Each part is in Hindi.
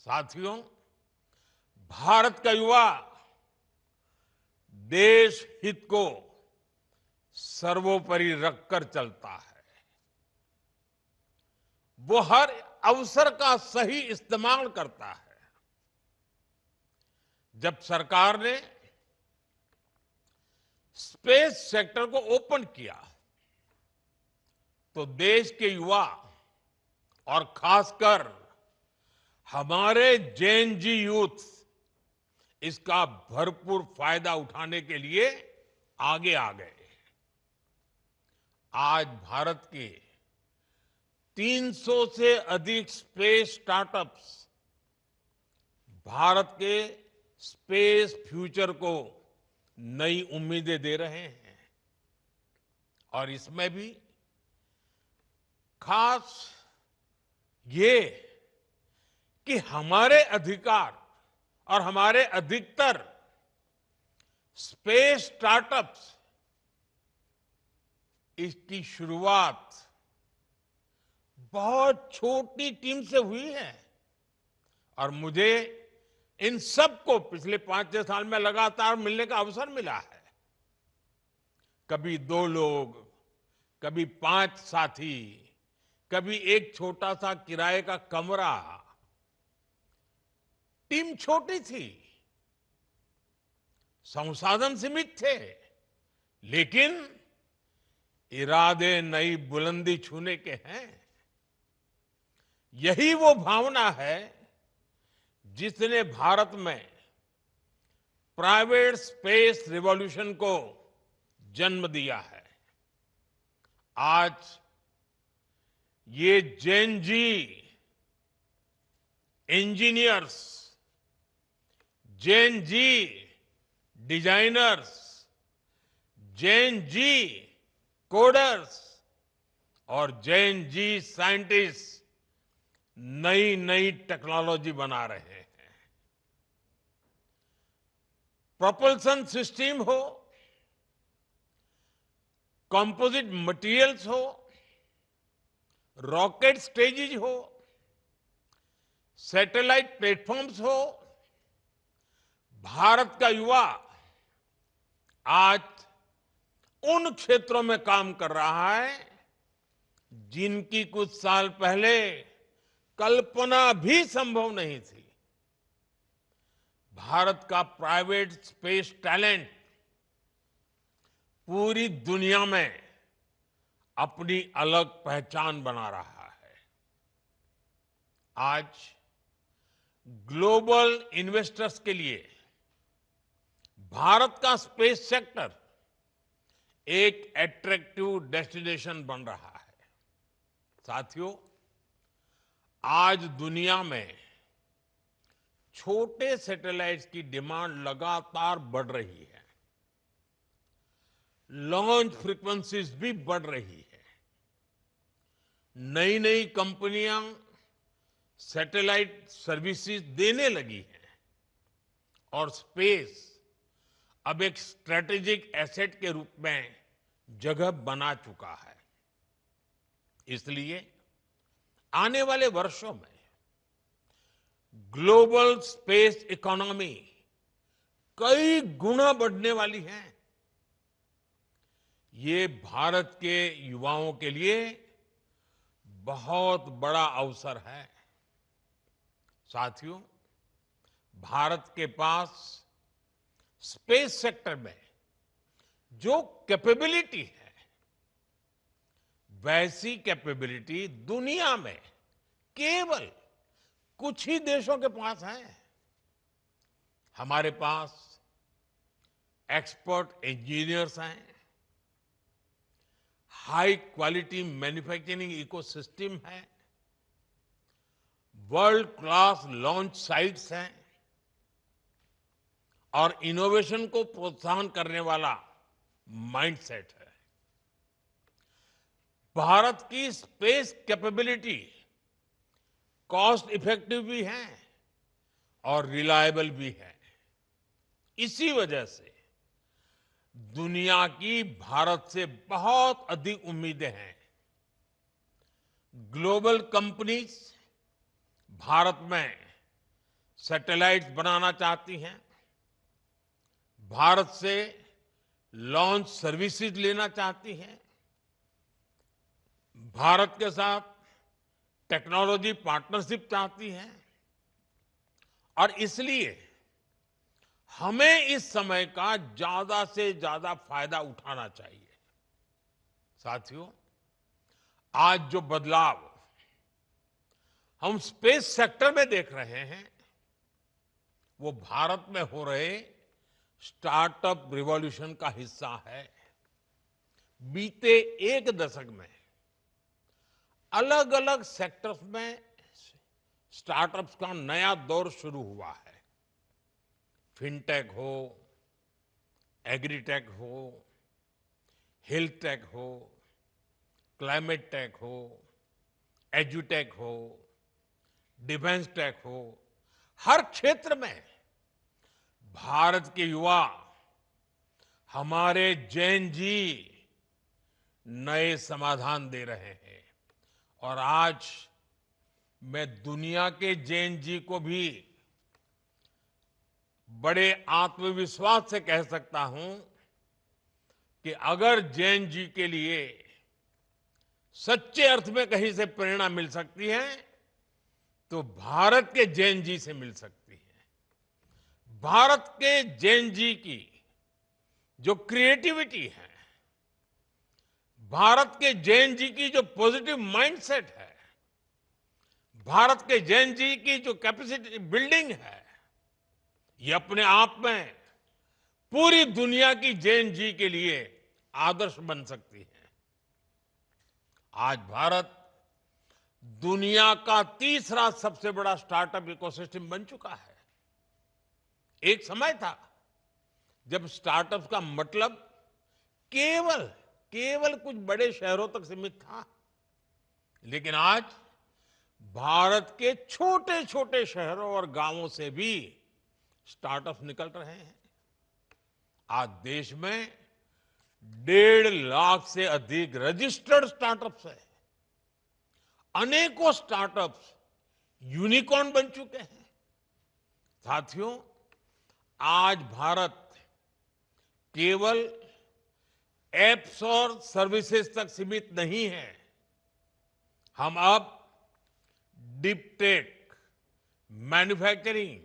साथियों, भारत का युवा देश हित को सर्वोपरि रखकर चलता है। वो हर अवसर का सही इस्तेमाल करता है। जब सरकार ने स्पेस सेक्टर को ओपन किया तो देश के युवा और खासकर हमारे जेन जी यूथ इसका भरपूर फायदा उठाने के लिए आगे आ गए। आज भारत के 300 से अधिक स्पेस स्टार्टअप्स भारत के स्पेस फ्यूचर को नई उम्मीदें दे रहे हैं और इसमें भी खास ये कि हमारे अधिकार और हमारे अधिकतर स्पेस स्टार्टअप्स इसकी शुरुआत बहुत छोटी टीम से हुई है और मुझे इन सबको पिछले 5-6 साल में लगातार मिलने का अवसर मिला है। कभी 2 लोग, कभी 5 साथी, कभी एक छोटा सा किराए का कमरा। टीम छोटी थी, संसाधन सीमित थे, लेकिन इरादे नई बुलंदी छूने के हैं। यही वो भावना है जिसने भारत में प्राइवेट स्पेस रिवॉल्यूशन को जन्म दिया है। आज ये जेन जी इंजीनियर्स, जेन जी डिजाइनर्स, जेन जी कोडर्स और जेन जी साइंटिस्ट नई नई टेक्नोलॉजी बना रहे हैं। प्रोपल्सन सिस्टम हो, कंपोजिट मटेरियल्स हो, रॉकेट स्टेजेज हो, सैटेलाइट प्लेटफॉर्म्स हो, भारत का युवा आज उन क्षेत्रों में काम कर रहा है जिनकी कुछ साल पहले कल्पना भी संभव नहीं थी। भारत का प्राइवेट स्पेस टैलेंट पूरी दुनिया में अपनी अलग पहचान बना रहा है। आज ग्लोबल इन्वेस्टर्स के लिए भारत का स्पेस सेक्टर एक अट्रैक्टिव डेस्टिनेशन बन रहा है। साथियों, आज दुनिया में छोटे सैटेलाइट्स की डिमांड लगातार बढ़ रही है। लॉन्च फ्रीक्वेंसीज भी बढ़ रही है। नई नई कंपनियां सैटेलाइट सर्विसेज देने लगी हैं और स्पेस अब एक स्ट्रेटेजिक एसेट के रूप में जगह बना चुका है। इसलिए आने वाले वर्षों में ग्लोबल स्पेस इकोनॉमी कई गुना बढ़ने वाली है। ये भारत के युवाओं के लिए बहुत बड़ा अवसर है। साथियों, भारत के पास स्पेस सेक्टर में जो कैपेबिलिटी है, वैसी कैपेबिलिटी दुनिया में केवल कुछ ही देशों के पास है। हमारे पास एक्सपर्ट इंजीनियर्स हैं, हाई क्वालिटी मैन्युफैक्चरिंग इकोसिस्टम है, वर्ल्ड क्लास लॉन्च साइट्स हैं और इनोवेशन को प्रोत्साहन करने वाला माइंडसेट है। भारत की स्पेस कैपेबिलिटी कॉस्ट इफेक्टिव भी है और रिलायबल भी है। इसी वजह से दुनिया की भारत से बहुत अधिक उम्मीदें हैं। ग्लोबल कंपनीज भारत में सैटेलाइट्स बनाना चाहती हैं, भारत से लॉन्च सर्विसेज लेना चाहती हैं, भारत के साथ टेक्नोलॉजी पार्टनरशिप चाहती हैं। और इसलिए हमें इस समय का ज्यादा से ज्यादा फायदा उठाना चाहिए। साथियों, आज जो बदलाव हम स्पेस सेक्टर में देख रहे हैं, वो भारत में हो रहे स्टार्टअप रिवॉल्यूशन का हिस्सा है। बीते एक दशक में अलग अलग सेक्टर्स में स्टार्टअप्स का नया दौर शुरू हुआ है। फिनटेक हो, एग्रीटेक हो, हेल्थ टेक हो, क्लाइमेट टेक हो, एजुटेक हो, डिफेंस टेक हो, हर क्षेत्र में भारत के युवा, हमारे जैन जी नए समाधान दे रहे हैं। और आज मैं दुनिया के जैन जी को भी बड़े आत्मविश्वास से कह सकता हूं कि अगर जैन जी के लिए सच्चे अर्थ में कहीं से प्रेरणा मिल सकती है तो भारत के जैन जी से मिल सकती है। भारत के जैन जी की जो क्रिएटिविटी है, भारत के जैन जी की जो पॉजिटिव माइंडसेट है, भारत के जैन जी की जो कैपेसिटी बिल्डिंग है, ये अपने आप में पूरी दुनिया की जैन जी के लिए आदर्श बन सकती है। आज भारत दुनिया का तीसरा सबसे बड़ा स्टार्टअप इकोसिस्टम बन चुका है। एक समय था जब स्टार्टअप का मतलब केवल कुछ बड़े शहरों तक सीमित था, लेकिन आज भारत के छोटे छोटे शहरों और गांवों से भी स्टार्टअप निकल रहे हैं। आज देश में 1.5 लाख से अधिक रजिस्टर्ड स्टार्टअप्स हैं। अनेकों स्टार्टअप्स यूनिकॉर्न बन चुके हैं। साथियों, आज भारत केवल एप्स और सर्विसेज तक सीमित नहीं है। हम अब डीप टेक, मैन्युफैक्चरिंग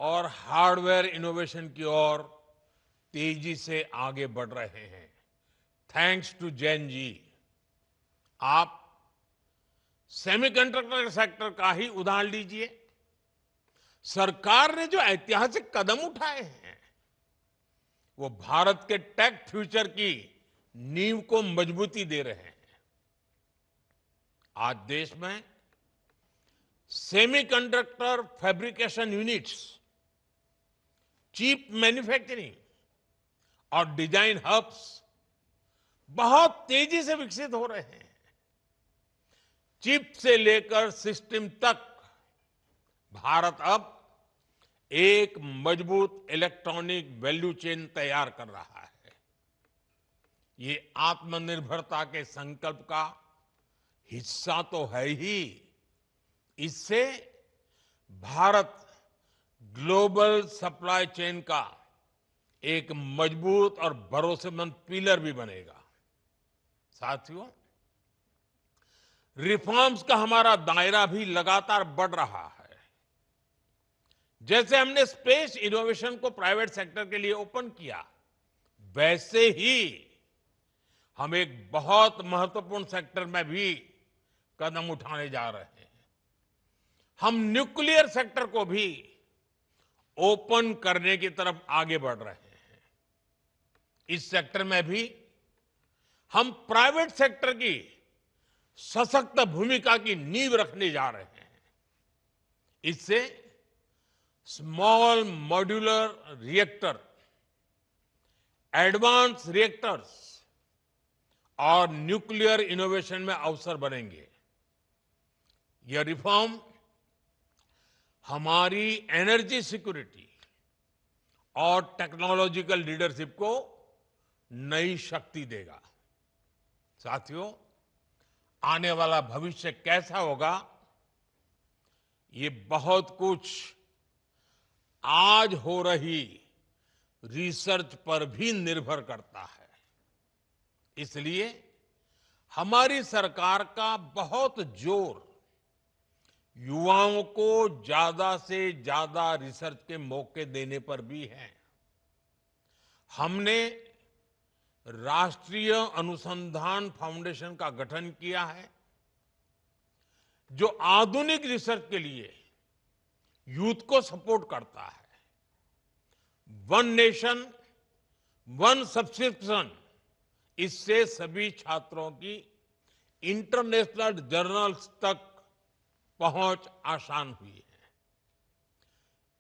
और हार्डवेयर इनोवेशन की ओर तेजी से आगे बढ़ रहे हैं। Thanks to Jain ji. आप सेमीकंडक्टर सेक्टर का ही उदाहरण लीजिए। सरकार ने जो ऐतिहासिक कदम उठाए हैं, वो भारत के टेक फ्यूचर की नींव को मजबूती दे रहे हैं। आज देश में semiconductor fabrication units, chip manufacturing और डिजाइन हब्स बहुत तेजी से विकसित हो रहे हैं। चिप से लेकर सिस्टम तक भारत अब एक मजबूत इलेक्ट्रॉनिक वैल्यू चेन तैयार कर रहा है। ये आत्मनिर्भरता के संकल्प का हिस्सा तो है ही। इससे भारत ग्लोबल सप्लाई चेन का एक मजबूत और भरोसेमंद पिलर भी बनेगा। साथियों, रिफॉर्म्स का हमारा दायरा भी लगातार बढ़ रहा है। जैसे हमने स्पेस इनोवेशन को प्राइवेट सेक्टर के लिए ओपन किया, वैसे ही हम एक बहुत महत्वपूर्ण सेक्टर में भी कदम उठाने जा रहे हैं। हम न्यूक्लियर सेक्टर को भी ओपन करने की तरफ आगे बढ़ रहे हैं। इस सेक्टर में भी हम प्राइवेट सेक्टर की सशक्त भूमिका की नींव रखने जा रहे हैं। इससे small modular reactor, advance reactors और न्यूक्लियर इनोवेशन में अवसर बनेंगे। यह रिफॉर्म हमारी एनर्जी सिक्योरिटी और टेक्नोलॉजिकल लीडरशिप को नई शक्ति देगा। साथियों, आने वाला भविष्य कैसा होगा, ये बहुत कुछ आज हो रही रिसर्च पर भी निर्भर करता है। इसलिए हमारी सरकार का बहुत जोर युवाओं को ज्यादा से ज्यादा रिसर्च के मौके देने पर भी है। हमने राष्ट्रीय अनुसंधान फाउंडेशन का गठन किया है, जो आधुनिक रिसर्च के लिए यूथ को सपोर्ट करता है। वन नेशन वन सब्सक्रिप्शन, इससे सभी छात्रों की इंटरनेशनल जर्नल्स तक पहुंच आसान हुई है।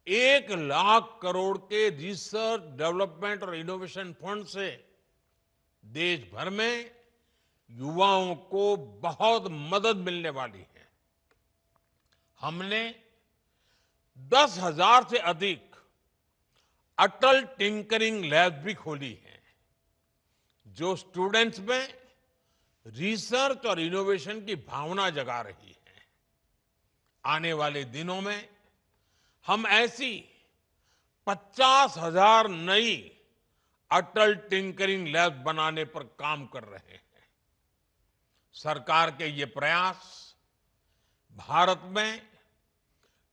1 लाख करोड़ के रिसर्च डेवलपमेंट और इनोवेशन फंड से देश भर में युवाओं को बहुत मदद मिलने वाली है। हमने 10,000 से अधिक अटल टिंकरिंग लैब भी खोली है, जो स्टूडेंट्स में रिसर्च और इनोवेशन की भावना जगा रही है। आने वाले दिनों में हम ऐसी 50,000 नई अटल टिंकरिंग लैब बनाने पर काम कर रहे हैं। सरकार के ये प्रयास भारत में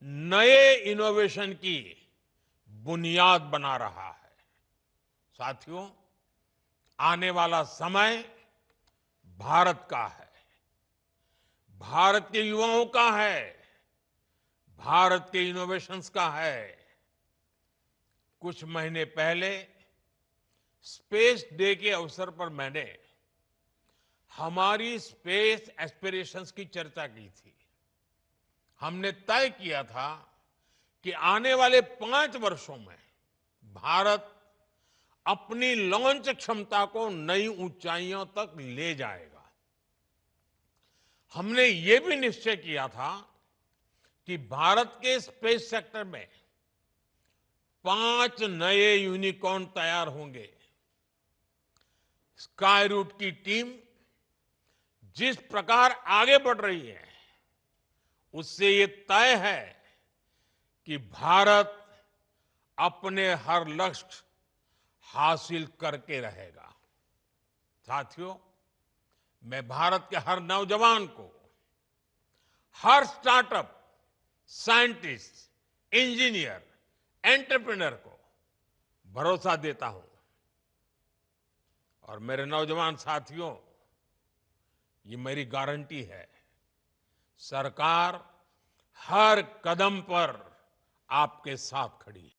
नए इनोवेशन की बुनियाद बना रहा है। साथियों, आने वाला समय भारत का है, भारत के युवाओं का है, भारत के इनोवेशंस का है। कुछ महीने पहले स्पेस डे के अवसर पर मैंने हमारी स्पेस एस्पिरेशंस की चर्चा की थी। हमने तय किया था कि आने वाले 5 वर्षों में भारत अपनी लॉन्च क्षमता को नई ऊंचाइयों तक ले जाएगा। हमने ये भी निश्चय किया था कि भारत के स्पेस सेक्टर में 5 नए यूनिकॉर्न तैयार होंगे। स्काई रूट की टीम जिस प्रकार आगे बढ़ रही है, उससे ये तय है कि भारत अपने हर लक्ष्य हासिल करके रहेगा। साथियों, मैं भारत के हर नौजवान को, हर स्टार्टअप, साइंटिस्ट, इंजीनियर, एंटरप्रेन्योर को भरोसा देता हूं। और मेरे नौजवान साथियों, ये मेरी गारंटी है, सरकार हर कदम पर आपके साथ खड़ी है।